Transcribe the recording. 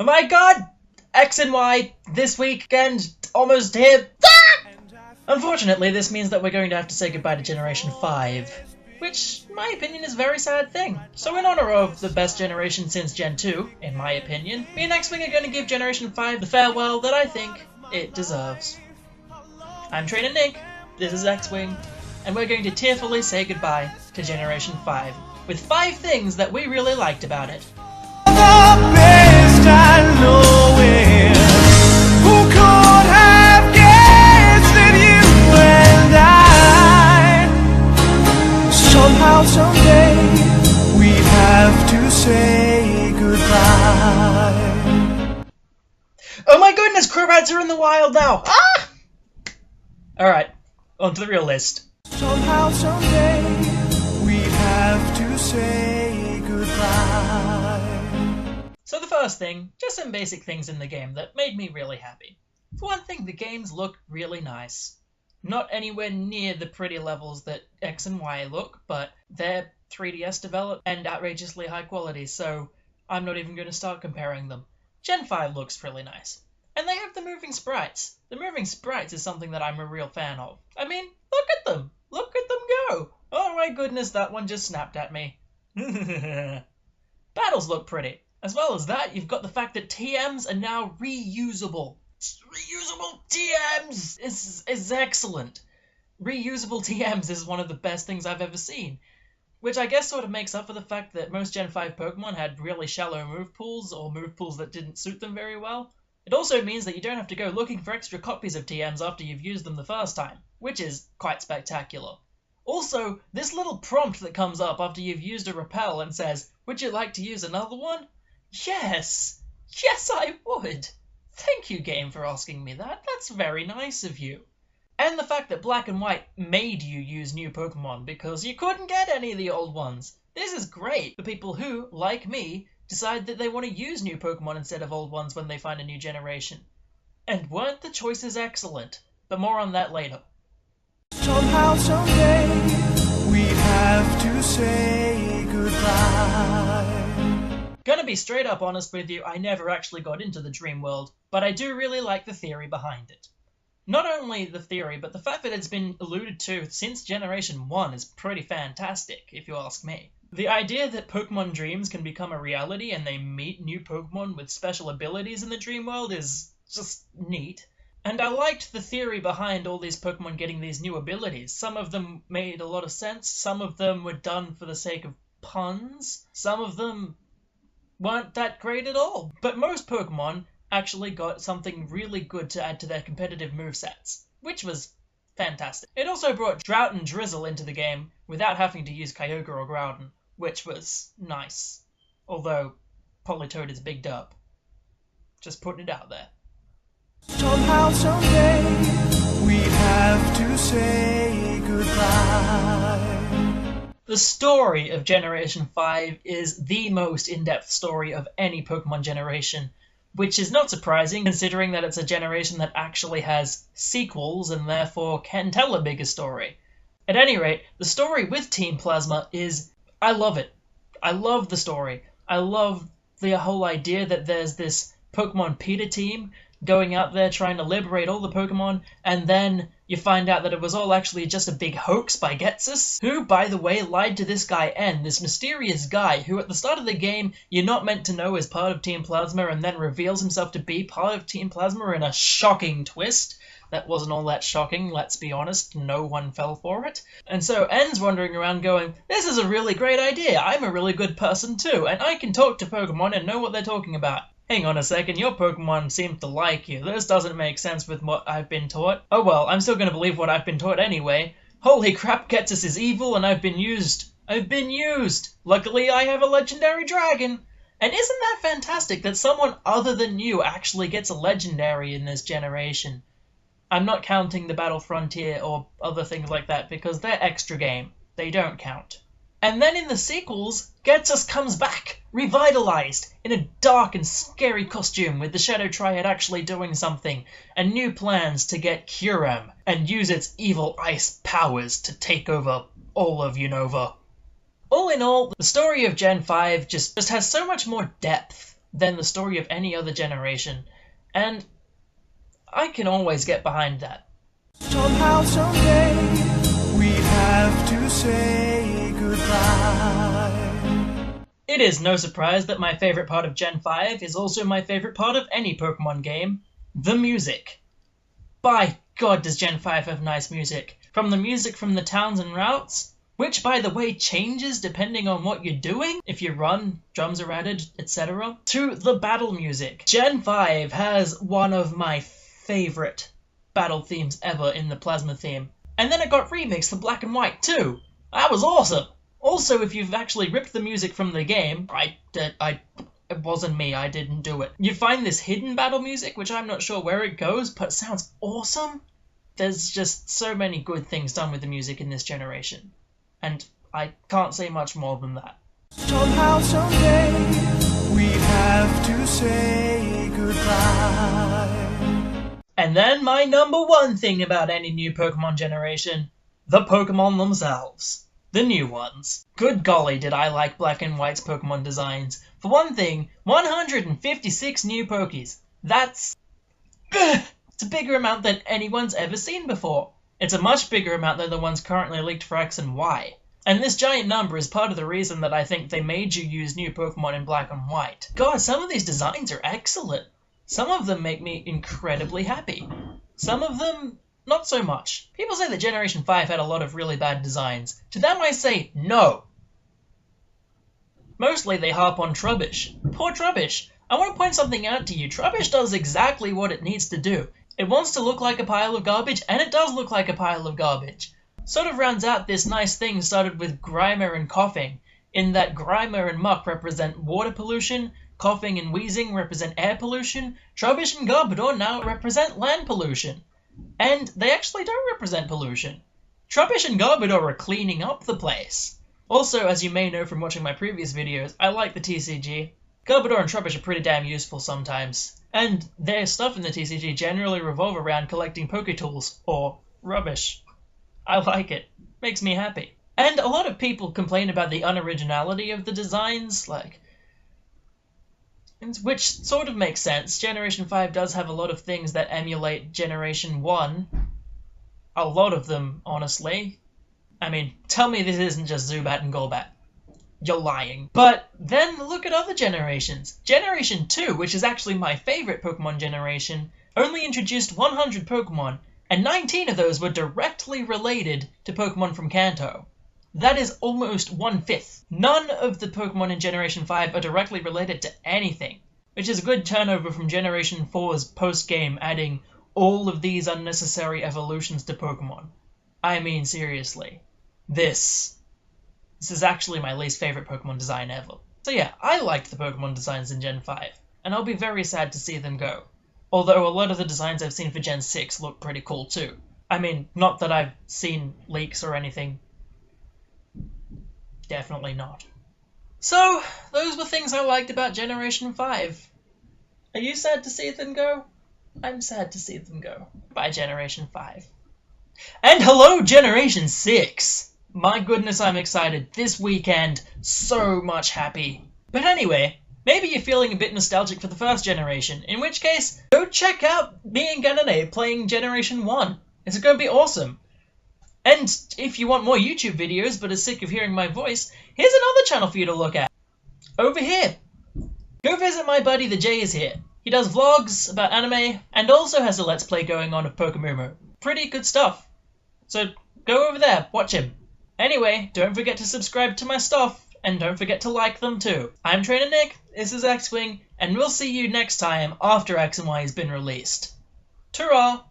my god! X and Y this weekend, almost here. Unfortunately, this means that we're going to have to say goodbye to Generation 5. Which, in my opinion, is a very sad thing. So in honor of the best generation since Gen 2, in my opinion, me and X-Wing are going to give Generation 5 the farewell that I think it deserves. I'm Trainer Nick, this is X-Wing, and we're going to tearfully say goodbye to Generation 5, with 5 things that we really liked about it. The best I know it. Who could have guessed that you and I somehow, someday, we have to say goodbye. Oh my goodness, Crowbats are in the wild now! Ah! Alright, on to the real list. Somehow, someday, we have to say goodbye. So the first thing, just some basic things in the game that made me really happy. For one thing, the games look really nice. Not anywhere near the pretty levels that X and Y look, but they're 3DS developed and outrageously high quality, so I'm not even going to start comparing them. Gen 5 looks really nice. And they have the moving sprites. The moving sprites is something that I'm a real fan of. I mean, look at them! Look at them go! Oh my goodness, that one just snapped at me. Battles look pretty. As well as that, you've got the fact that TMs are now reusable. Reusable TMs is excellent. Reusable TMs is one of the best things I've ever seen. Which I guess sort of makes up for the fact that most Gen 5 Pokemon had really shallow move pools, or move pools that didn't suit them very well. It also means that you don't have to go looking for extra copies of TMs after you've used them the first time, which is quite spectacular. Also, this little prompt that comes up after you've used a repel and says, "Would you like to use another one?" Yes! Yes, I would! Thank you, game, for asking me that. That's very nice of you. And the fact that Black and White made you use new Pokemon because you couldn't get any of the old ones. This is great for people who, like me, decide that they want to use new Pokemon instead of old ones when they find a new generation. And weren't the choices excellent? But more on that later. Somehow, someday, we have to say goodbye. Gonna be straight up honest with you, I never actually got into the Dream World, but I do really like the theory behind it. Not only the theory, but the fact that it's been alluded to since Generation 1 is pretty fantastic, if you ask me. The idea that Pokemon dreams can become a reality and they meet new Pokemon with special abilities in the Dream World is just neat. And I liked the theory behind all these Pokemon getting these new abilities. Some of them made a lot of sense, some of them were done for the sake of puns, some of them weren't that great at all. But most Pokemon actually got something really good to add to their competitive movesets, which was fantastic. It also brought Drought and Drizzle into the game without having to use Kyogre or Groudon, which was nice. Although, Politoed is big dub. Just putting it out there. Somehow, someday, we have to say goodbye. The story of Generation 5 is the most in-depth story of any Pokemon generation, which is not surprising considering that it's a generation that actually has sequels and therefore can tell a bigger story. At any rate, the story with Team Plasma is... I love it. I love the story. I love the whole idea that there's this Pokemon PETA team going out there trying to liberate all the Pokemon, and then you find out that it was all actually just a big hoax by Ghetsis, who, by the way, lied to this guy N, this mysterious guy who at the start of the game you're not meant to know is part of Team Plasma and then reveals himself to be part of Team Plasma in a shocking twist. That wasn't all that shocking, let's be honest, no one fell for it. And so N's wandering around going, "This is a really great idea, I'm a really good person too, and I can talk to Pokemon and know what they're talking about. Hang on a second, your Pokemon seem to like you. This doesn't make sense with what I've been taught. Oh well, I'm still gonna believe what I've been taught anyway. Holy crap, Ghetsis is evil and I've been used. I've been used! Luckily I have a legendary dragon! And isn't that fantastic that someone other than you actually gets a legendary in this generation? I'm not counting the Battle Frontier or other things like that because they're extra game. They don't count. And then in the sequels, Ghetsis comes back, revitalized, in a dark and scary costume with the Shadow Triad actually doing something, and new plans to get Kyurem, and use its evil ice powers to take over all of Unova. All in all, the story of Gen 5 just has so much more depth than the story of any other generation, and I can always get behind that. Somehow, someday, we have to say goodbye. It is no surprise that my favourite part of Gen 5 is also my favourite part of any Pokemon game, the music. By God, does Gen 5 have nice music. From the music from the towns and routes, which by the way changes depending on what you're doing, if you run, drums are added, etc., to the battle music. Gen 5 has one of my favourite battle themes ever in the Plasma theme. And then it got remixed for Black and White too. That was awesome! Also, if you've actually ripped the music from the game, it wasn't me, I didn't do it. You find this hidden battle music, which I'm not sure where it goes, but it sounds awesome. There's just so many good things done with the music in this generation. And I can't say much more than that. Somehow, someday, we have to say goodbye. And then my number one thing about any new Pokemon generation, the Pokemon themselves. The new ones. Good golly did I like Black and White's Pokemon designs. For one thing, 156 new Pokies. That's... it's a bigger amount than anyone's ever seen before. It's a much bigger amount than the ones currently leaked for X and Y. And this giant number is part of the reason that I think they made you use new Pokemon in Black and White. God, some of these designs are excellent. Some of them make me incredibly happy. Some of them, not so much. People say that Generation 5 had a lot of really bad designs. To them I say, no. Mostly they harp on Trubbish. Poor Trubbish. I want to point something out to you. Trubbish does exactly what it needs to do. It wants to look like a pile of garbage, and it does look like a pile of garbage. Sort of rounds out this nice thing started with Grimer and Coughing, in that Grimer and Muck represent water pollution, Coughing and Wheezing represent air pollution, Trubbish and Garbodor now represent land pollution. And they actually don't represent pollution. Trubbish and Garbodor are cleaning up the place. Also, as you may know from watching my previous videos, I like the TCG. Garbodor and Trubbish are pretty damn useful sometimes. And their stuff in the TCG generally revolve around collecting Poketools, or rubbish. I like it. Makes me happy. And a lot of people complain about the unoriginality of the designs, which sort of makes sense. Generation 5 does have a lot of things that emulate Generation 1. A lot of them, honestly. I mean, tell me this isn't just Zubat and Golbat. You're lying. But then look at other generations. Generation 2, which is actually my favourite Pokemon generation, only introduced 100 Pokemon, and 19 of those were directly related to Pokemon from Kanto. That is almost 1/5. None of the Pokemon in Generation 5 are directly related to anything, which is a good turnover from Generation 4's post-game adding all of these unnecessary evolutions to Pokemon. I mean, seriously. This is actually my least favourite Pokemon design ever. So yeah, I liked the Pokemon designs in Gen 5, and I'll be very sad to see them go. Although a lot of the designs I've seen for Gen 6 look pretty cool too. I mean, not that I've seen leaks or anything. Definitely not. So, those were things I liked about Generation 5. Are you sad to see them go? I'm sad to see them go. Bye, Generation 5. And hello, Generation 6! My goodness, I'm excited. This weekend, so much happy. But anyway, maybe you're feeling a bit nostalgic for the first generation, in which case, go check out me and Ganane playing Generation 1. It's going to be awesome. And if you want more YouTube videos but are sick of hearing my voice, here's another channel for you to look at. Over here. Go visit my buddy the Jay is here. He does vlogs about anime and also has a Let's Play going on of Pokemumu. Pretty good stuff. So go over there, watch him. Anyway, don't forget to subscribe to my stuff and don't forget to like them too. I'm Trainer Nick, this is X-Wing, and we'll see you next time after X and Y has been released. Ta-ra!